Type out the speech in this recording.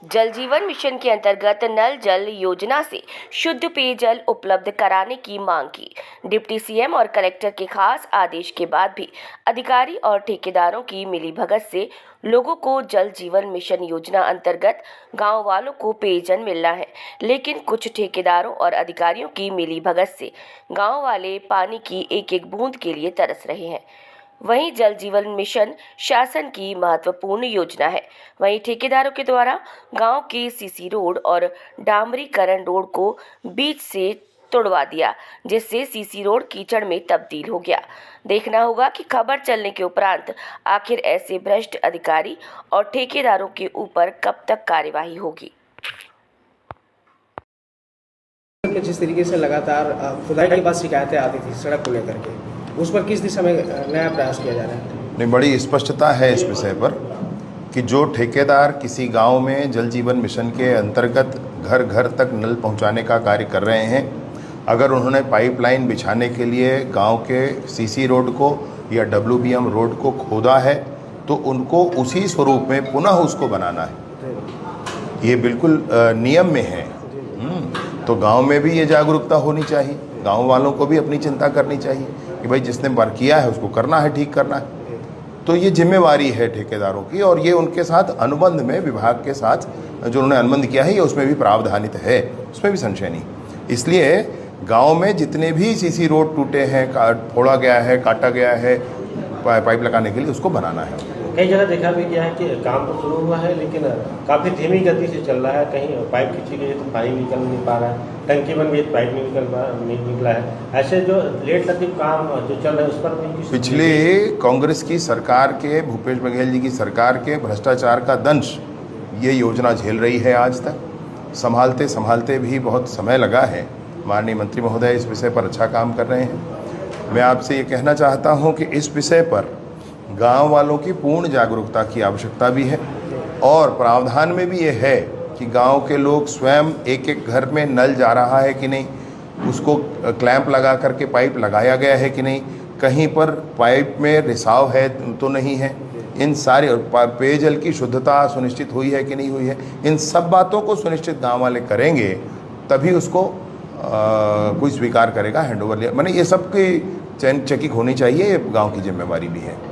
जल जीवन मिशन के अंतर्गत नल जल योजना से शुद्ध पेयजल उपलब्ध कराने की मांग की। डिप्टी सीएम और कलेक्टर के खास आदेश के बाद भी अधिकारी और ठेकेदारों की मिलीभगत से लोगों को जल जीवन मिशन योजना अंतर्गत गांव वालों को पेयजल मिल रहा है, लेकिन कुछ ठेकेदारों और अधिकारियों की मिलीभगत से गांव वाले पानी की एक एक बूंद के लिए तरस रहे हैं। वहीं जल जीवन मिशन शासन की महत्वपूर्ण योजना है। वहीं ठेकेदारों के द्वारा गांव के सीसी रोड और डामरीकरण रोड को बीच से तोड़वा दिया, जिससे सीसी रोड कीचड़ में तब्दील हो गया। देखना होगा कि खबर चलने के उपरांत आखिर ऐसे भ्रष्ट अधिकारी और ठेकेदारों के ऊपर कब तक कार्यवाही होगी। जिस तरीके से लगातार खुदाई के बाद शिकायतें आती थी सड़क को लेकर के, उस पर किस दिशा में नया प्रयास किया जा रहा है? नहीं, बड़ी स्पष्टता है इस विषय पर कि जो ठेकेदार किसी गांव में जल जीवन मिशन के अंतर्गत घर घर तक नल पहुंचाने का कार्य कर रहे हैं, अगर उन्होंने पाइपलाइन बिछाने के लिए गांव के सीसी रोड को या डब्ल्यूबीएम रोड को खोदा है तो उनको उसी स्वरूप में पुनः उसको बनाना है। ये बिल्कुल नियम में है। तो गांव में भी ये जागरूकता होनी चाहिए, गांव वालों को भी अपनी चिंता करनी चाहिए कि भाई जिसने वर्क किया है उसको करना है, ठीक करना है। तो ये जिम्मेवारी है ठेकेदारों की, और ये उनके साथ अनुबंध में विभाग के साथ जो उन्होंने अनुबंध किया है ये उसमें भी प्रावधानित है, उसमें भी संशय नहीं। इसलिए गांव में जितने भी सीसी रोड टूटे हैं, फोड़ा गया है, काटा गया है पाइप लगाने के लिए, उसको बनाना है। कई जगह देखा भी गया है कि काम तो शुरू हुआ है लेकिन काफ़ी धीमी गति से चल रहा है। कहीं पाइप खींची गई तो पानी निकल नहीं पा रहा है, टंकी बन गई पाइप नहीं निकला है। ऐसे जो लेट लतीफ काम जो चल रहा है उस पर पिछले कांग्रेस की सरकार के, भूपेश बघेल जी की सरकार के भ्रष्टाचार का दंश ये योजना झेल रही है। आज तक संभालते संभालते भी बहुत समय लगा है। माननीय मंत्री महोदय इस विषय पर अच्छा काम कर रहे हैं। मैं आपसे ये कहना चाहता हूँ कि इस विषय पर गांव वालों की पूर्ण जागरूकता की आवश्यकता भी है, और प्रावधान में भी ये है कि गांव के लोग स्वयं एक एक घर में नल जा रहा है कि नहीं, उसको क्लैंप लगा करके पाइप लगाया गया है कि नहीं, कहीं पर पाइप में रिसाव है तो नहीं है, इन सारे पेयजल की शुद्धता सुनिश्चित हुई है कि नहीं हुई है, इन सब बातों को सुनिश्चित गाँव वाले करेंगे तभी उसको कोई स्वीकार करेगा हैंडओवर लिया। मैंने ये सब की चेकिंग होनी चाहिए, ये गाँव की जिम्मेवारी भी है।